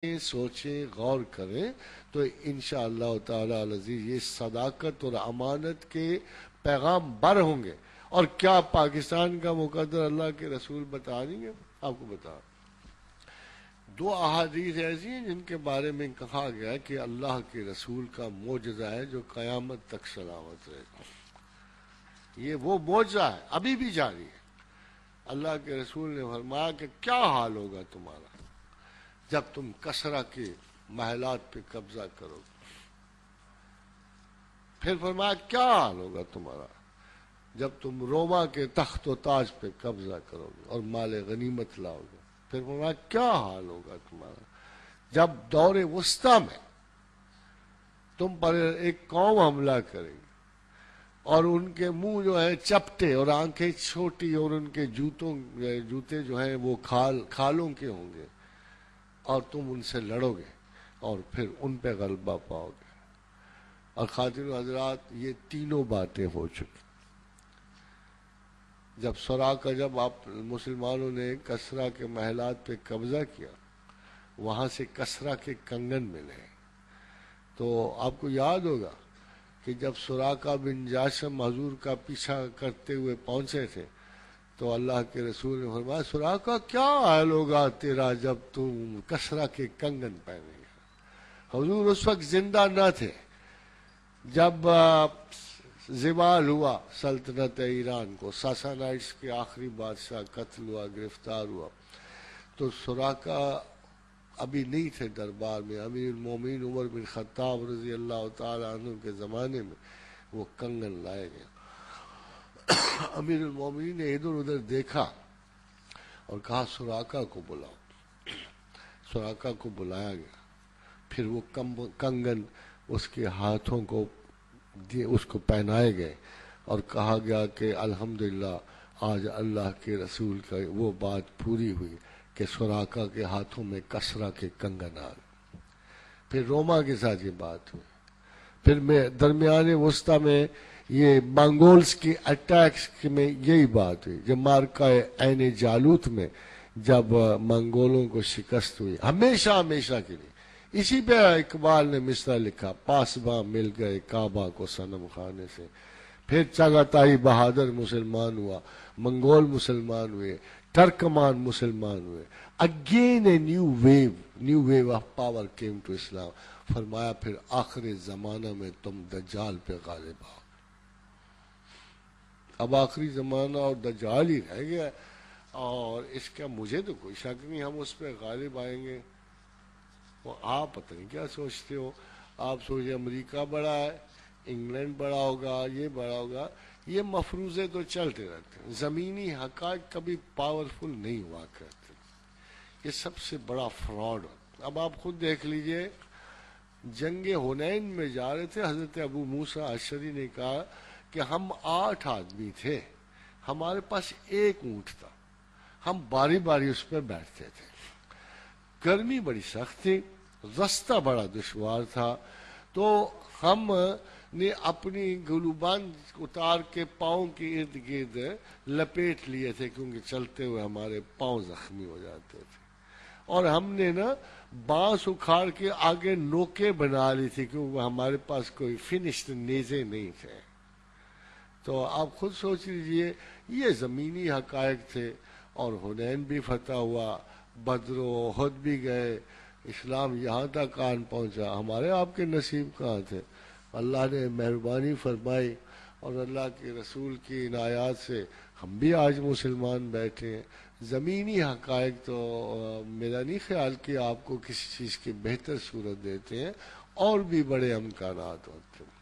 سوچیں، غور کریں تو انشاءاللہ تعالی العزیز یہ صداقت اور امانت کے پیغام بر ہوں گے۔ اور کیا پاکستان کا مقدر اللہ کے رسول بتا دیں گے؟ آپ کو بتا دو احادیث ایسی ہیں جن کے بارے میں کہا گیا کہ اللہ کے رسول کا معجزہ ہے جو قیامت تک سلامت رہے گا۔ یہ وہ معجزہ ہے، ابھی بھی جاری ہے۔ اللہ کے رسول نے فرمایا کہ کیا حال ہوگا تمہارا جب تم کسرا کے محلات پہ قبضہ کرو گے۔ پھر فرمایا کیا حال ہوگا تمہارا جب تم روما کے تخت و تاج پہ قبضہ کرو گے اور مال غنیمت لاؤ گے۔ پھر فرمایا کیا حال ہوگا تمہارا جب دور وسطیٰ میں تم پر ایک قوم حملہ کرے گی اور ان کے منہ جو ہے چپٹے اور آنکھیں چھوٹی اور ان کے جوتے جو ہیں وہ کھالوں کے ہوں گے اور تم ان سے لڑو گے اور پھر ان پہ غلبہ پاؤ گے۔ اور خواتین و حضرات یہ تینوں باتیں ہو چکی۔ جب آپ مسلمانوں نے کسرا کے محلات پہ قبضہ کیا، وہاں سے کسرا کے کنگن ملے، تو آپ کو یاد ہوگا کہ جب سراقہ بن جاشم حضور کا پیچھا کرتے ہوئے پہنچے تھے تو اللہ کے رسول نے فرمایا سراقہ کیا حال ہوگا تیرا جب تم کسرا کے کنگن پہنے گا۔ حضور اس وقت زندہ نہ تھے جب زوال ہوا سلطنت ایران کو، ساسانائٹس کے آخری بادشاہ قتل ہوا، گرفتار ہوا، تو سراقہ ابھی نہیں تھے دربار میں۔ امیر المومنین عمر بن خطاب رضی اللہ تعالی عنہ کے زمانے میں وہ کنگن لائے گئے۔ امیر المومنین نے ادھر ادھر دیکھا اور کہا سراقہ کو بلاؤ۔ سراقہ کو بلایا گیا، پھر وہ کنگن اس کے ہاتھوں کو اس کو پہنائے گئے اور کہا گیا کہ الحمدللہ آج اللہ کے رسول کا وہ بات پوری ہوئی کہ سراقہ کے ہاتھوں میں کسرا کے کنگن آ گئے۔ پھر روما کے ساتھ یہ بات ہوئی، پھر درمیان وسطیٰ میں یہ منگولز کی اٹیکس میں یہی بات ہوئی، جب مارکہ عین جالوت میں جب منگولوں کو شکست ہوئی ہمیشہ کے لیے۔ اسی پہ اقبال نے مصرع لکھا، پاسباں مل گئے کعبہ کو صنم خانے سے۔ پھر چغاتائی بہادر مسلمان ہوا، منگول مسلمان ہوئے، ترکمان مسلمان ہوئے۔ Again a new view of power came to Islam. فرمایا پھر آخر زمانہ میں تم دجال پہ غالب آؤ۔ اب آخری زمانہ اور دجال ہی رہ گیا، اور اس کا مجھے تو کوئی شک نہیں ہم اس پہ غالب آئیں گے۔ وہ آپ پتہ نہیں کیا سوچتے ہو، آپ سوچے امریکہ بڑا ہے، انگلینڈ بڑا ہوگا، یہ بڑا ہوگا۔ یہ مفروضے تو چلتے رہتے ہیں، زمینی حقائق کبھی پاورفل نہیں ہوا کرتے۔ یہ سب سے بڑا فراڈ ہوتا۔ اب آپ خود دیکھ لیجئے، جنگ حنین میں جا رہے تھے، حضرت ابو موسیٰ اشعری نے کہا کہ ہم 8 آدمی تھے، ہمارے پاس ایک اونٹ تھا، ہم باری باری اس پہ بیٹھتے تھے۔ گرمی بڑی سخت تھی، رستہ بڑا دشوار تھا، تو ہم نے اپنی گلوبان اتار کے پاؤں کے ارد گرد لپیٹ لیے تھے، کیونکہ چلتے ہوئے ہمارے پاؤں زخمی ہو جاتے تھے۔ اور ہم نے بانس اکھاڑ کے آگے نوکیں بنا لی تھی، کیونکہ ہمارے پاس کوئی فنشڈ نیزے نہیں تھے۔ تو آپ خود سوچ لیجئے، یہ زمینی حقائق تھے، اور حنین بھی فتح ہوا، بدر و احد بھی گئے، اسلام یہاں تک آن پہنچا۔ ہمارے آپ کے نصیب کہاں تھے؟ اللہ نے مہربانی فرمائی اور اللہ کے رسول کی عنایات سے ہم بھی آج مسلمان بیٹھے ہیں۔ زمینی حقائق تو میرا نہیں خیال کہ آپ کو کسی چیز کی بہتر صورت دیتے ہیں، اور بھی بڑے امکانات ہوتے ہیں۔